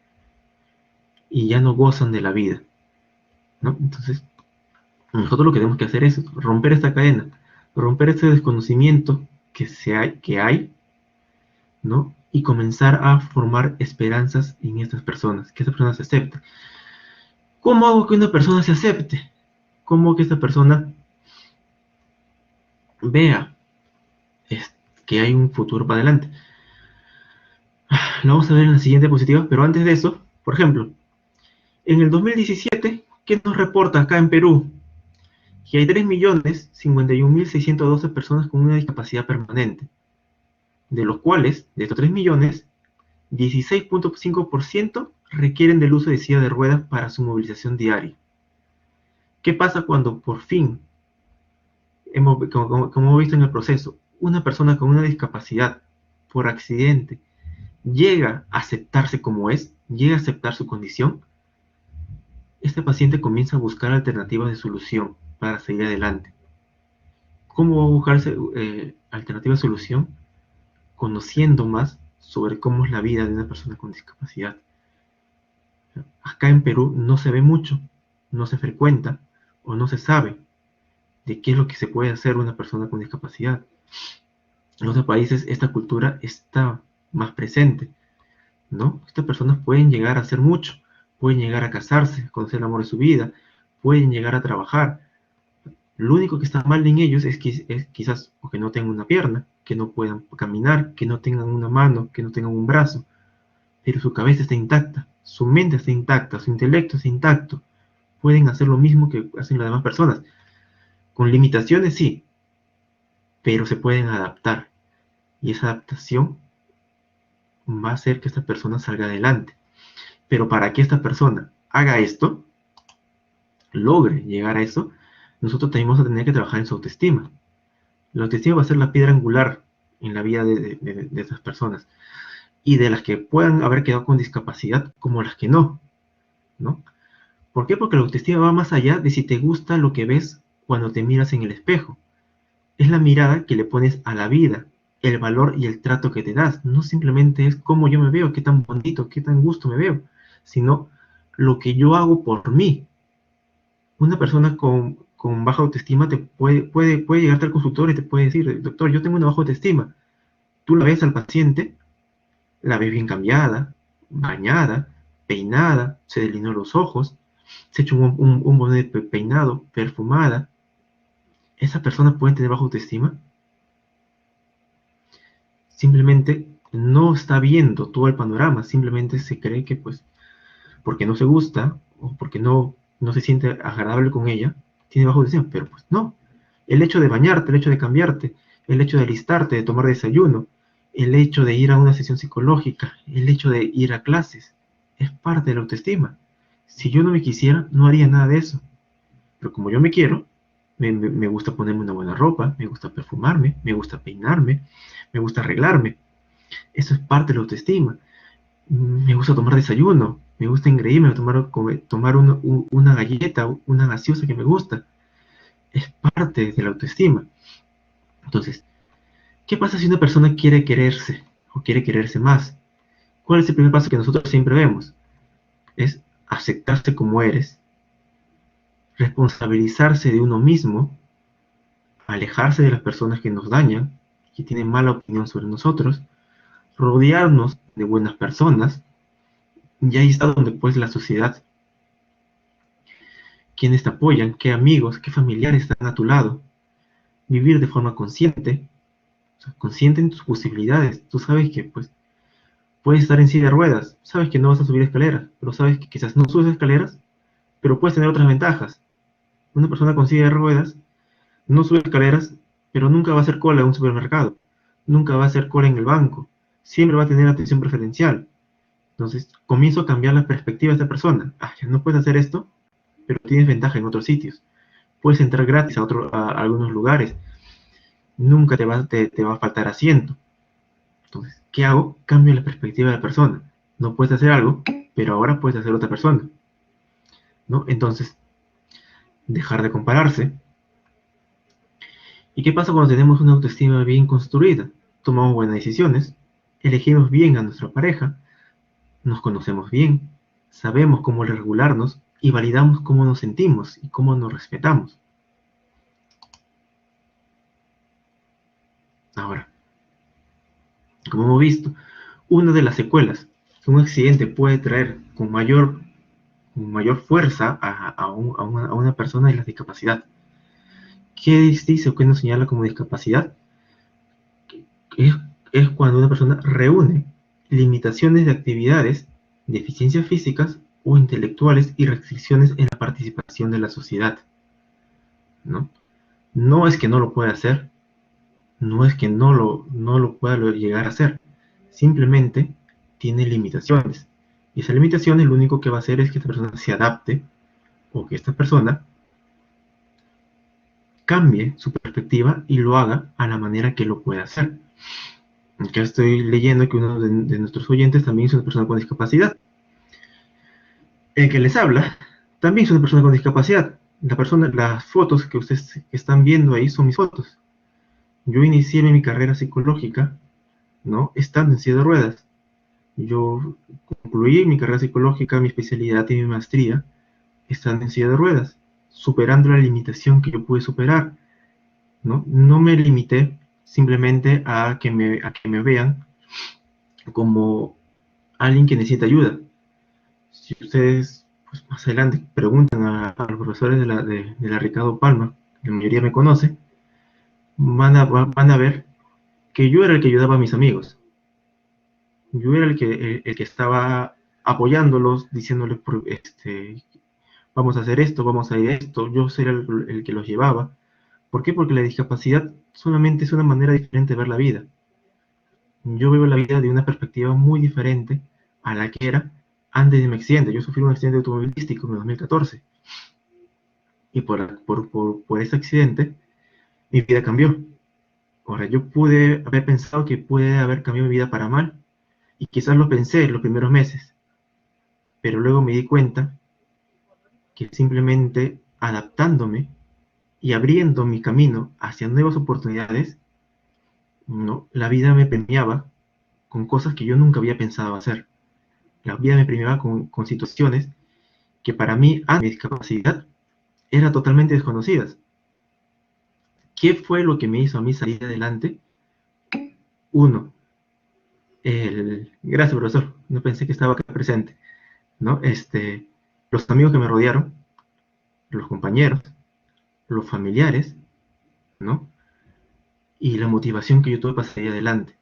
y ya no gozan de la vida, ¿no? Entonces, nosotros lo que tenemos que hacer es romper esta cadena, romper este desconocimiento que hay, ¿no? Y comenzar a formar esperanzas en estas personas, que estas personas se acepten. ¿Cómo hago que una persona se acepte? ¿Cómo que esta persona vea que hay un futuro para adelante? Lo vamos a ver en la siguiente diapositiva, pero antes de eso, por ejemplo, en el 2017, ¿qué nos reporta acá en Perú? Que hay 3.051.612 personas con una discapacidad permanente, de los cuales, de estos 3 millones, 16.5% requieren del uso de silla de ruedas para su movilización diaria. ¿Qué pasa cuando por fin, como hemos visto en el proceso, una persona con una discapacidad por accidente llega a aceptarse como es, llega a aceptar su condición? Este paciente comienza a buscar alternativas de solución para seguir adelante. ¿Cómo va a buscarse alternativa de solución? Conociendo más sobre cómo es la vida de una persona con discapacidad. Acá en Perú no se ve mucho, no se frecuenta o no se sabe de qué es lo que se puede hacer una persona con discapacidad. En otros países esta cultura está más presente, ¿no? Estas personas pueden llegar a hacer mucho, pueden llegar a casarse, conocer el amor de su vida, pueden llegar a trabajar. Lo único que está mal en ellos es quizás porque no tengan una pierna, que no puedan caminar, que no tengan una mano, que no tengan un brazo, pero su cabeza está intacta, su mente está intacta, su intelecto está intacto. Pueden hacer lo mismo que hacen las demás personas. Con limitaciones sí, pero se pueden adaptar. Y esa adaptación va a hacer que esta persona salga adelante. Pero para que esta persona haga esto, logre llegar a eso, nosotros tenemos que tener que trabajar en su autoestima. La autoestima va a ser la piedra angular en la vida de estas personas. Y de las que puedan haber quedado con discapacidad, como las que no, ¿no? ¿Por qué? Porque la autoestima va más allá de si te gusta lo que ves cuando te miras en el espejo. Es la mirada que le pones a la vida, el valor y el trato que te das. No simplemente es cómo yo me veo, qué tan bonito, qué tan gusto me veo, sino lo que yo hago por mí. Una persona con baja autoestima te puede llegarte al consultorio y te puede decir, doctor, yo tengo una baja autoestima. Tú la ves al paciente, la ves bien cambiada, bañada, peinada, se delineó los ojos, se echó un buen peinado, perfumada. ¿Esa persona puede tener baja autoestima? Simplemente no está viendo todo el panorama, simplemente se cree que pues porque no se gusta o porque no se siente agradable con ella, tiene baja autoestima, pero pues no. El hecho de bañarte, el hecho de cambiarte, el hecho de alistarte, de tomar desayuno, el hecho de ir a una sesión psicológica, el hecho de ir a clases, es parte de la autoestima. Si yo no me quisiera, no haría nada de eso. Pero como yo me quiero, me gusta ponerme una buena ropa, me gusta perfumarme, me gusta peinarme, me gusta arreglarme. Eso es parte de la autoestima. Me gusta tomar desayuno, me gusta engreírme, tomar una galleta, una gaseosa que me gusta. Es parte de la autoestima. Entonces, ¿qué pasa si una persona quiere quererse o quiere quererse más? ¿Cuál es el primer paso que nosotros siempre vemos? Es aceptarse como eres, responsabilizarse de uno mismo, alejarse de las personas que nos dañan, que tienen mala opinión sobre nosotros, rodearnos de buenas personas, y ahí está donde pues la sociedad, quienes te apoyan, qué amigos, qué familiares están a tu lado, vivir de forma consciente, o sea, consciente en tus posibilidades. Tú sabes que pues puedes estar en silla de ruedas, sabes que no vas a subir escaleras, pero sabes que quizás no subes escaleras, pero puedes tener otras ventajas. Una persona con silla de ruedas no sube escaleras, pero nunca va a hacer cola en un supermercado, nunca va a hacer cola en el banco, siempre va a tener atención preferencial. Entonces comienzo a cambiar la perspectiva de esta persona. Ya no puedes hacer esto, pero tienes ventaja en otros sitios. Puedes entrar gratis a algunos lugares. Nunca te va a faltar asiento. Entonces, ¿qué hago? Cambio la perspectiva de la persona. No puedes hacer algo, pero ahora puedes hacer otra persona, ¿no? Entonces, dejar de compararse. ¿Y qué pasa cuando tenemos una autoestima bien construida? Tomamos buenas decisiones, elegimos bien a nuestra pareja, nos conocemos bien, sabemos cómo regularnos y validamos cómo nos sentimos y cómo nos respetamos. Ahora, como hemos visto, una de las secuelas que un accidente puede traer con mayor fuerza a una persona es la discapacidad. ¿Qué dice o qué nos señala como discapacidad? Es, es cuando una persona reúne limitaciones de actividades, deficiencias físicas o intelectuales y restricciones en la participación de la sociedad, ¿no? No es que no lo pueda hacer, no es que no lo pueda llegar a hacer, simplemente tiene limitaciones. Y esas limitaciones lo único que va a hacer es que esta persona se adapte o que esta persona cambie su perspectiva y lo haga a la manera que lo puede hacer. Acá estoy leyendo que uno de nuestros oyentes también es una persona con discapacidad. El que les habla también es una persona con discapacidad. Las fotos que ustedes están viendo ahí son mis fotos. Yo inicié mi carrera psicológica, ¿no? Estando en silla de ruedas. Yo concluí mi carrera psicológica, mi especialidad y mi maestría estando en silla de ruedas, superando la limitación que yo pude superar, ¿no? No me limité simplemente a que me vean como alguien que necesita ayuda. Si ustedes pues, más adelante preguntan a los profesores de la Ricardo Palma, la mayoría me conoce, van a ver que yo era el que ayudaba a mis amigos. Yo era el que estaba apoyándolos, diciéndoles, vamos a hacer esto, vamos a ir a esto. Yo era el que los llevaba. ¿Por qué? Porque la discapacidad solamente es una manera diferente de ver la vida. Yo veo la vida de una perspectiva muy diferente a la que era antes de mi accidente. Yo sufrí un accidente automovilístico en 2014. Y por ese accidente, mi vida cambió. Ahora, yo pude haber pensado que puede haber cambiado mi vida para mal. Y quizás lo pensé en los primeros meses. Pero luego me di cuenta que simplemente adaptándome y abriendo mi camino hacia nuevas oportunidades, ¿no? La vida me premiaba con cosas que yo nunca había pensado hacer. La vida me premiaba con situaciones que para mí, antes de mi discapacidad, eran totalmente desconocidas. ¿Qué fue lo que me hizo a mí salir adelante? Uno, gracias profesor, no pensé que estaba acá presente, ¿no? Los amigos que me rodearon, los compañeros, los familiares, ¿no? Y la motivación que yo tuve para salir adelante.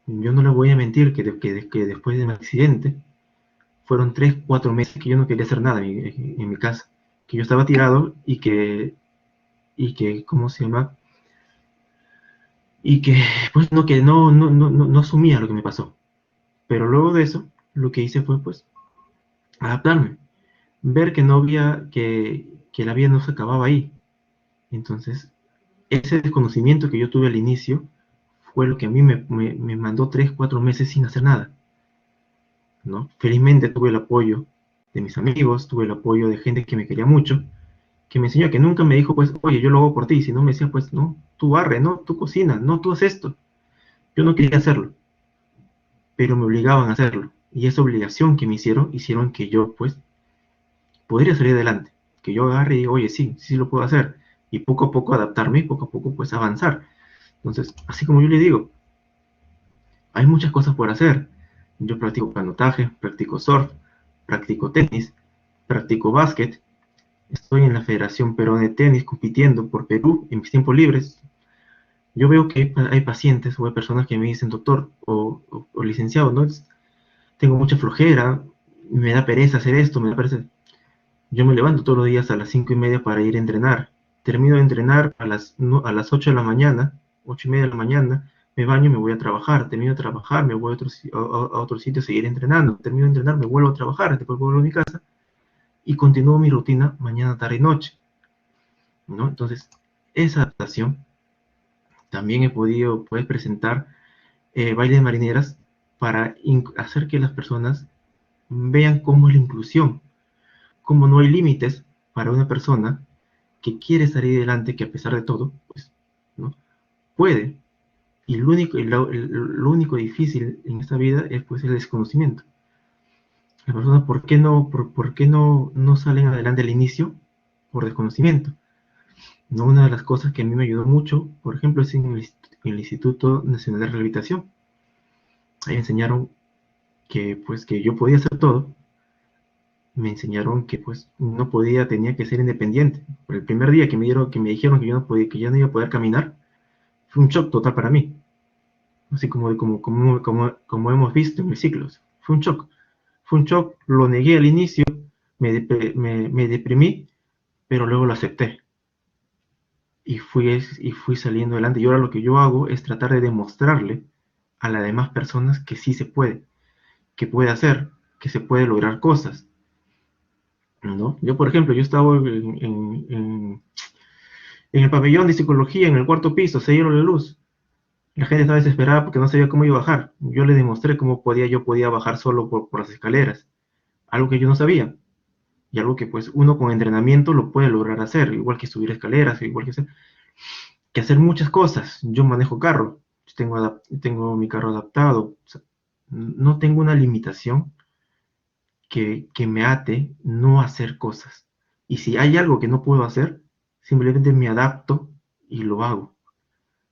Yo no les voy a mentir que después de mi accidente, fueron 3, 4 meses que yo no quería hacer nada en mi casa, que yo estaba tirado y que, ¿cómo se llama? Y que, pues, no asumía lo que me pasó. Pero luego de eso, lo que hice fue, pues, adaptarme, ver que no había, que la vida no se acababa ahí. Entonces, ese desconocimiento que yo tuve al inicio fue lo que a mí me mandó 3, 4 meses sin hacer nada, ¿no? Felizmente tuve el apoyo de mis amigos, tuve el apoyo de gente que me quería mucho, que me enseñó, que nunca me dijo, pues, oye, yo lo hago por ti, sino me decía, pues, no, tú barre, no, tú cocina, no, tú haces esto. Yo no quería hacerlo, pero me obligaban a hacerlo. Y esa obligación que me hicieron que yo, pues, podría salir adelante. Que yo agarre y diga, oye, sí, sí lo puedo hacer. Y poco a poco adaptarme y poco a poco, pues, avanzar. Entonces, así como yo le digo, hay muchas cosas por hacer. Yo practico canotaje, practico surf, practico tenis, practico básquet. Estoy en la Federación Peruana de Tenis compitiendo por Perú en mis tiempos libres. Yo veo que hay pacientes o hay personas que me dicen, doctor o licenciado, ¿no? Tengo mucha flojera, me da pereza hacer esto, me da pereza. Yo me levanto todos los días a las 5:30 para ir a entrenar. termino de entrenar a las 8 de la mañana, 8:30 de la mañana, me baño y me voy a trabajar, termino de trabajar, me voy a otro sitio a seguir entrenando, termino de entrenar, me vuelvo a trabajar, después vuelvo a mi casa y continúo mi rutina mañana, tarde y noche, ¿no? Entonces, esa adaptación también puedes presentar bailes marineras para hacer que las personas vean cómo es la inclusión, cómo no hay límites para una persona que quiere salir adelante, que a pesar de todo, pues, ¿no? Puede. Y lo único difícil en esta vida es pues el desconocimiento. Las personas, ¿por qué no salen adelante al inicio? Por desconocimiento. ¿No? Una de las cosas que a mí me ayudó mucho, por ejemplo, es en el Instituto Nacional de Rehabilitación. Ahí me enseñaron que yo podía hacer todo. Me enseñaron que pues no podía, tenía que ser independiente. Por el primer día que me dijeron que yo no podía, que ya no iba a poder caminar, fue un shock total para mí. Así como hemos visto en mis ciclos. Fue un shock. Fue un shock, lo negué al inicio, me deprimí, pero luego lo acepté. Y fui saliendo adelante. Y ahora lo que yo hago es tratar de demostrarle a las demás personas que sí se puede, que puede hacer, que se puede lograr cosas, ¿no? Yo, por ejemplo, yo estaba en el pabellón de psicología, en el cuarto piso, se dieron la luz. La gente estaba desesperada porque no sabía cómo iba a bajar. Yo le demostré yo podía bajar solo por las escaleras, algo que yo no sabía, y algo que pues uno con entrenamiento lo puede lograr hacer, igual que subir escaleras, igual que hacer muchas cosas. Yo manejo carro, tengo mi carro adaptado, o sea, no tengo una limitación que me ate no hacer cosas. Y si hay algo que no puedo hacer, simplemente me adapto y lo hago,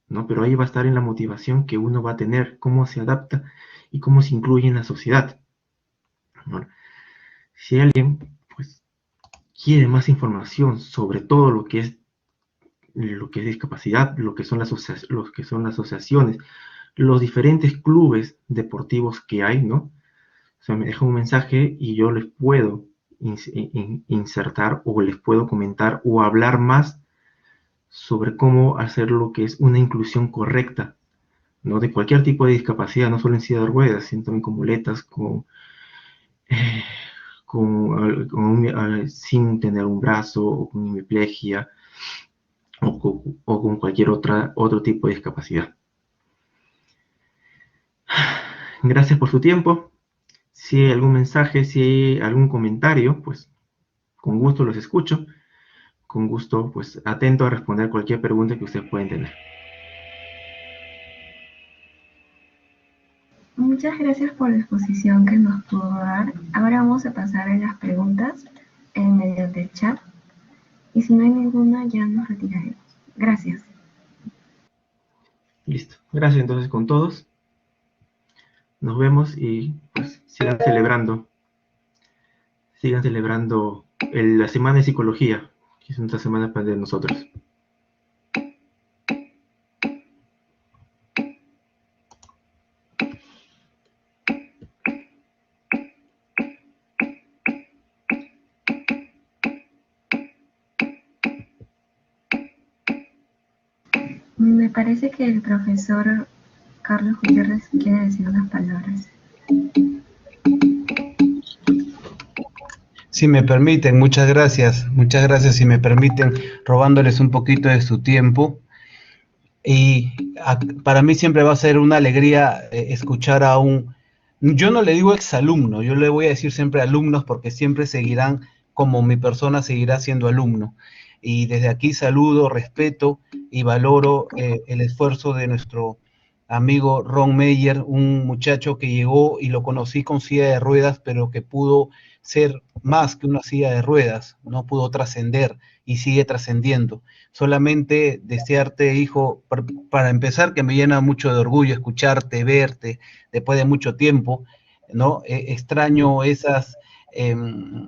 ¿no? Pero ahí va a estar en la motivación que uno va a tener, cómo se adapta y cómo se incluye en la sociedad, ¿no? Si alguien, pues, quiere más información sobre todo lo que es discapacidad, lo que son las asociaciones, los diferentes clubes deportivos que hay, ¿no? O sea, me deja un mensaje y yo les puedo insertar o les puedo comentar o hablar más sobre cómo hacer lo que es una inclusión correcta, ¿no? De cualquier tipo de discapacidad, no solo en silla de ruedas, sino también con muletas, eh, sin tener un brazo o con hemiplegia o con cualquier otro tipo de discapacidad. Gracias por su tiempo. Si hay algún mensaje, si hay algún comentario, pues con gusto los escucho. Con gusto, pues atento a responder cualquier pregunta que ustedes pueden tener. Muchas gracias por la exposición que nos pudo dar. Ahora vamos a pasar a las preguntas mediante el chat. Y si no hay ninguna, ya nos retiraremos. Gracias. Listo. Gracias entonces con todos. Nos vemos y pues sigan celebrando. Sigan celebrando la Semana de Psicología, que es nuestra semana para nosotros. Me parece que el profesor Carlos Gutiérrez quiere decir unas palabras. Si me permiten, muchas gracias si me permiten, robándoles un poquito de su tiempo. Y para mí siempre va a ser una alegría escuchar a yo no le digo exalumno, yo le voy a decir siempre alumnos porque siempre seguirán, como mi persona seguirá siendo alumno. Y desde aquí saludo, respeto y valoro el esfuerzo de nuestro amigo Ron Meyer, un muchacho que llegó y lo conocí con silla de ruedas, pero que pudo ser más que una silla de ruedas, no pudo trascender y sigue trascendiendo. Solamente desearte, hijo, para empezar, que me llena mucho de orgullo escucharte, verte, después de mucho tiempo, ¿no? Extraño esas,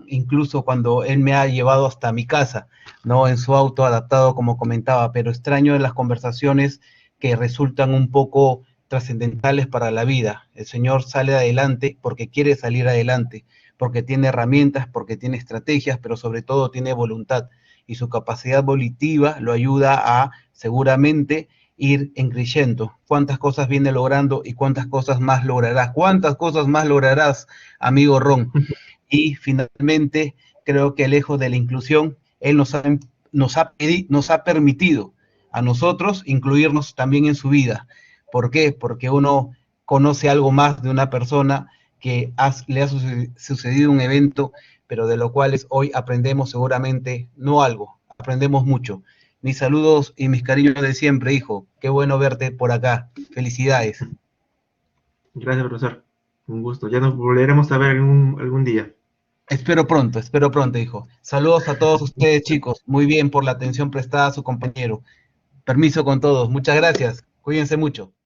incluso cuando él me ha llevado hasta mi casa, ¿no? En su auto adaptado, como comentaba, pero extraño las conversaciones que resultan un poco trascendentales para la vida. El Señor sale adelante porque quiere salir adelante, porque tiene herramientas, porque tiene estrategias, pero sobre todo tiene voluntad. y su capacidad volitiva lo ayuda a seguramente ir creciendo. Cuántas cosas viene logrando y cuántas cosas más lograrás. Cuántas cosas más lograrás, amigo Ron. Y finalmente, creo que lejos de la inclusión, él nos ha permitido a nosotros incluirnos también en su vida. ¿Por qué? Porque uno conoce algo más de una persona que le ha sucedido un evento, pero de lo cual hoy aprendemos seguramente, no algo, aprendemos mucho. Mis saludos y mis cariños de siempre, hijo. Qué bueno verte por acá. Felicidades. Gracias, profesor. Un gusto. Ya nos volveremos a ver algún día. Espero pronto, hijo. Saludos a todos ustedes, chicos. Muy bien por la atención prestada a su compañero. Permiso con todos. Muchas gracias. Cuídense mucho.